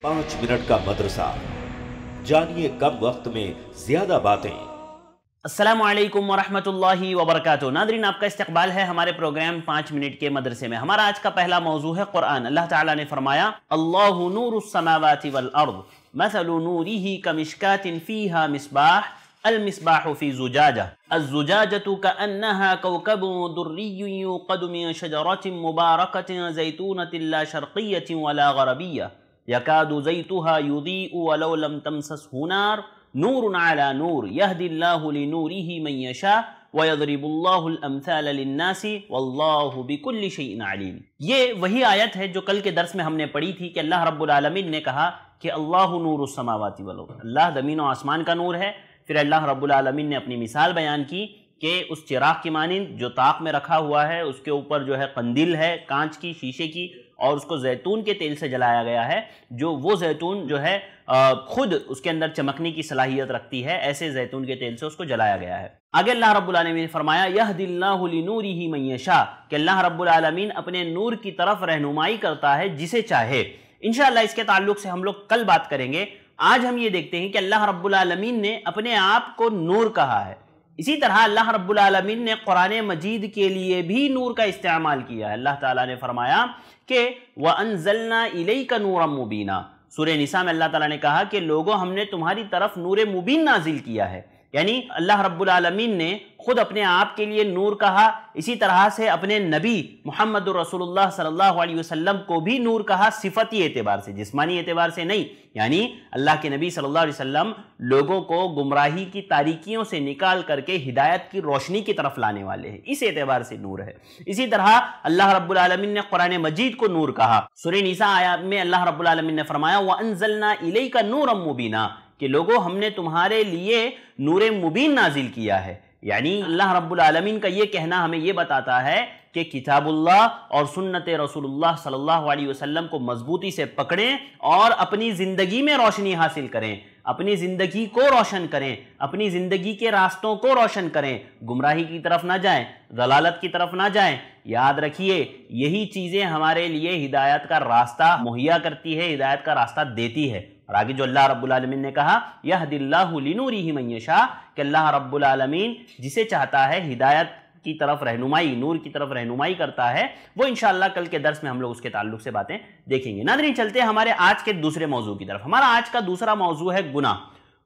5 minute का मदरसा, जानिए कम वक्त में ज्यादा बातें। अस्सलामु अलैकुम वरहमतुल्लाहि वबरकातुहू। नादरीन, आपका इस्तकबाल है हमारे प्रोग्राम 5 मिनट के मदरसे में। हमारा आज का पहला मौजू है कुरान। अल्लाह ताला ने फरमाया, अल्लाहु नूरुस समावाति वल अर्द मसलु नूरिही कमिश्कातिन फीहा मिस्बाह अल-मिस्बाहु फी ज़ुजाजा अज़-ज़ुजाजतु कअन्नहा कौकबुन दुर्रिय्युन युक़दु मिन शजरतिन मुबारकतिन ज़ैतूनतिन ला शर्क़िय्यतिन वला ग़रबिय्यह यकादु ज़ैतुहा युज़ीअु वलौ लम तमससहु नार नूरुन अला नूर यहदिल्लाहु लिनूरिही मन यशा वयज़रिबुल्लाहुल अम्साल लिन्नासी वल्लाहु बिकुल्लि शैइन अलीम। ये वही आयत है जो कल के दर्स में हमने पढ़ी थी कि अल्लाह रब्बुल आलमीन ने कहा कि अल्लाहु नूरुस समावाति वल अर्द, अल्लाह ज़मीन और आसमान का नूर है। फिर अल्लाह रब्बुल आलमीन ने अपनी मिसाल बयान की कि उस चिराग की मानिंद जो ताक में रखा हुआ है, उसके ऊपर जो है कंदील है कांच की, शीशे की, और उसको जैतून के तेल से जलाया गया है, जो वो जैतून जो है खुद उसके अंदर चमकने की सलाहियत रखती है, ऐसे जैतून के तेल से उसको जलाया गया है। आगे अल्लाह रब्बुल आलमीन ने फरमाया, यहदिल्लाहु लिनूरिही मन यशा, कि अल्लाह रब्बुल आलमीन अपने नूर की तरफ रहनुमाई करता है जिसे चाहे। इंशाअल्लाह इसके ताल्लुक से हम लोग कल बात करेंगे। आज हम ये देखते हैं कि अल्लाह रब्बुल आलमीन ने अपने आप को नूर कहा है। इसी तरह अल्लाह रब्बुल आलमीन ने कुरान मजीद के लिए भी नूर का इस्तेमाल किया है। अल्लाह ताला ने फरमाया कि वअंज़लना इलैका नूरम मुबीना। सूरह निसा में अल्लाह ताला ने कहा कि लोगों, हमने तुम्हारी तरफ नूर मुबीन नाजिल किया है, यानी अल्लाह रब्बुल आलमीन ने खुद अपने आप के लिए नूर कहा। इसी तरह से अपने नबी मुहम्मदुर रसूलुल्लाह सल्लल्लाहु अलैहि वसल्लम को भी नूर कहा, सिफती एतबार से, जिस्मानी एतबार से नहीं। यानी अल्लाह के नबी सल्लल्लाहु अलैहि वसल्लम लोगों को गुमराही की तारीकियों से निकाल करके हिदायत की रोशनी की तरफ लाने वाले हैं, इस एतबार से नूर है। इसी तरह अल्लाह रब्बुल आलमीन ने कुरान मजीद को नूर कहा। सूरह निसा आयत में अल्लाह रब्बुल आलमीन ने फरमाया, वअंज़लना इलैका नूरम मुबीना, कि लोगों, हमने तुम्हारे लिए नूर मुबीन नाजिल किया है। यानी अल्लाह रब्बुल आलमीन का ये कहना हमें ये बताता है कि किताबुल्लाह और सुन्नत रसूलुल्लाह सल्लल्लाहु अलैहि वसल्लम को मजबूती से पकड़ें और अपनी ज़िंदगी में रोशनी हासिल करें, अपनी ज़िंदगी को रोशन करें, अपनी ज़िंदगी के रास्तों को रोशन करें, गुमराही की तरफ ना जाएं, ज़लालत की तरफ ना जाएं। याद रखिए, यही चीज़ें हमारे लिए हिदायत का रास्ता मुहैया करती है, हिदायत का रास्ता देती है। और आगे जो अल्लाह रब्बुल आलमीन ने कहा, यहदिल्लाहु लिनूरिही मन यशा, कि अल्लाह रब्बुल आलमीन जिसे चाहता है हिदायत की तरफ रहनुमाई, नूर की तरफ रहनुमाई करता है। वो इंशाअल्लाह कल के दर्स में हम लोग उसके ताल्लुक से बातें देखेंगे। नाज़रीन, चलते हैं हमारे आज के दूसरे मौजू की तरफ। हमारा आज का दूसरा मौजू है गुनाह।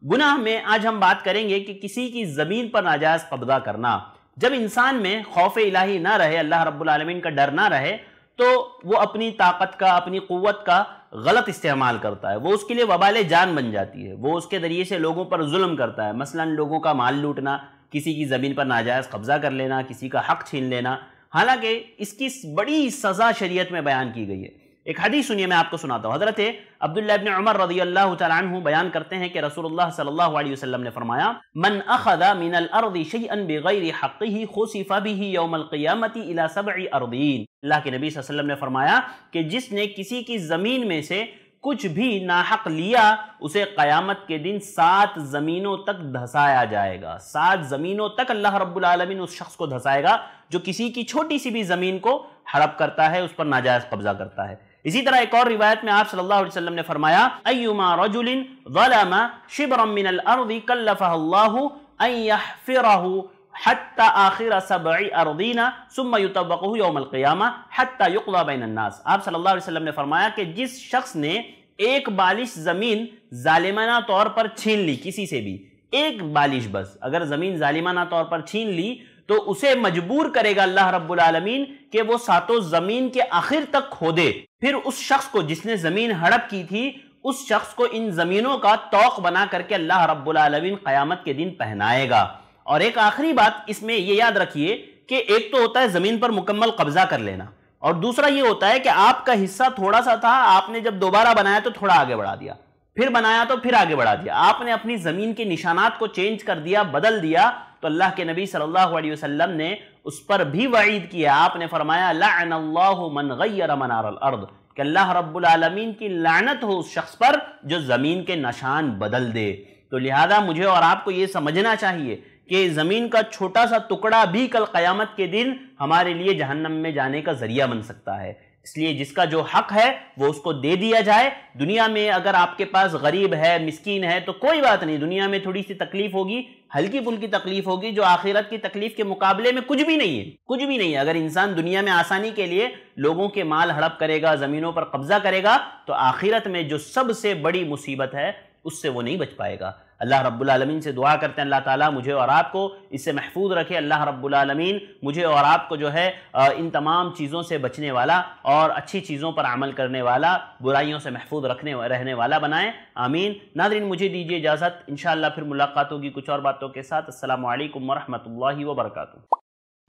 गुनाह में आज हम बात करेंगे कि किसी की ज़मीन पर नाजायज़ कब्जा करना। जब इंसान में खौफ इलाही ना रहे, अल्लाह रब्बुल आलमीन का डर ना रहे, तो वो अपनी ताकत का, अपनी क़ुव्वत का गलत इस्तेमाल करता है। वो उसके लिए वबाले जान बन जाती है। वो उसके ज़रिए से लोगों पर जुल्म करता है, मसलन लोगों का माल लूटना, किसी की ज़मीन पर नाजायज़ कब्जा कर लेना, किसी का हक छीन लेना। हालांकि इसकी बड़ी सज़ा शरीयत में बयान की गई है। एक हदीस सुनिए, मैं आपको सुनाता हूँ। हज़रत अब्दुल्ला इब्न उमर रज़ियल्लाहु तआला अन्हु बयान करते हैं कि रसूलुल्लाह सल्लल्लाहु अलैहि वसल्लम ने फरमाया, मन अख़ज़ मिनल अर्दि शैअन बिग़ैरि हक़्क़िही खुसिफ़ बिही यौमल क़ियामति इला सब'i अर्दीन। अल्लाह के नबी सल्लल्लाहु अलैहि वसल्लम ने फरमाया कि जिसने किसी की ज़मीन में से कुछ भी नाहक लिया, उसे क़यामत के दिन 7 ज़मीनों तक धसाया जाएगा। 7 ज़मीनों तक अल्लाह रब्बुल आलमीन उस शख्स को धसाएगा जो किसी की छोटी सी भी ज़मीन को हड़प करता है, उस पर नाजायज़ कब्जा करता है। इसी तरह एक और रिवायत में आप सल्लल्लाहु अलैहि वसल्लम ने फरमाया, अय्युमा रजुलिन ज़लमा शिब्रन मिनल अर्दि कल्लफ़हु अन यहफ़िरहु हत्ता आखिर सब'i अर्दीना सुम्मा युतब्बक़ुहु यौमल क़ियामा हत्ता युक़ज़ा बैनन नास। आप सल्लल्लाहु अलैहि वसल्लम ने फरमाया कि जिस शख्स ने एक बालिश ज़मीन जालिमाना तौर पर छीन ली, किसी से भी एक बालिश बस अगर ज़मीन जालिमाना तौर पर छीन ली, तो उसे मजबूर करेगा अल्लाह रब्बुल आलमीन कि वो 7 ज़मीन के आखिर तक खोदे। फिर उस शख्स को, जिसने ज़मीन हड़प की थी, उस शख्स को इन ज़मीनों का तौक बना करके अल्लाह रब्बुल आलमीन क़यामत के दिन पहनाएगा। और एक आखिरी बात इसमें ये याद रखिए कि एक तो होता है ज़मीन पर मुकम्मल कब्जा कर लेना, और दूसरा ये होता है कि आपका हिस्सा थोड़ा सा था, आपने जब दोबारा बनाया तो थोड़ा आगे बढ़ा दिया, फिर बनाया तो फिर आगे बढ़ा दिया, आपने अपनी ज़मीन के निशानात को चेंज कर दिया, बदल दिया। तो अल्लाह के नबी सल्लल्लाहु अलैहि वसल्लम ने उस पर भी वईद किया। आपने फरमाया, लअनल्लाहु मन गय्यर मनारल अर्द, कि अल्लाह रब्बुल आलमीन की लानत हो उस शख्स पर जो ज़मीन के निशान बदल दे। तो लिहाजा मुझे और आपको ये समझना चाहिए कि ज़मीन का छोटा सा टुकड़ा भी कल क़यामत के दिन हमारे लिए जहन्नम में जाने का ज़रिया बन सकता है। اس لیے جس کا جو حق ہے وہ اس کو دے دیا جائے۔ دنیا میں اگر آپ کے پاس غریب ہے، مسکین ہے تو کوئی بات نہیں، دنیا میں تھوڑی سی تکلیف ہوگی، ہلکی پھلکی تکلیف ہوگی، جو آخرت کی تکلیف کے مقابلے میں کچھ بھی نہیں ہے، کچھ بھی نہیں ہے۔ اگر انسان دنیا میں آسانی کے لیے لوگوں کے مال ہڑپ کرے گا، زمینوں پر قبضہ کرے گا، تو آخرت میں جو سب سے بڑی مصیبت ہے اس سے وہ نہیں بچ پائے گا۔ اللہ رب العالمین سے دعا کرتے ہیں اللہ تعالیٰ مجھے اور آپ کو اس سے محفوظ رکھے۔ اللہ رب العالمین مجھے اور آپ کو جو ہے ان تمام چیزوں سے بچنے والا اور اچھی چیزوں پر عمل کرنے والا، برائیوں سے محفوظ رہنے والا بنائیں، آمین۔ ناظرین مجھے دیجیے اجازت، انشاءاللہ پھر ملاقات ہوگی کچھ اور باتوں کے ساتھ۔ السلام علیکم ورحمۃ اللہ وبرکاتہ۔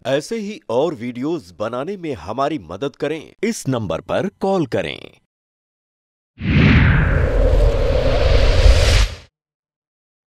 ایسے ہی اور ویڈیوز بنانے میں ہماری مدد کریں، اس نمبر پر کال کریں۔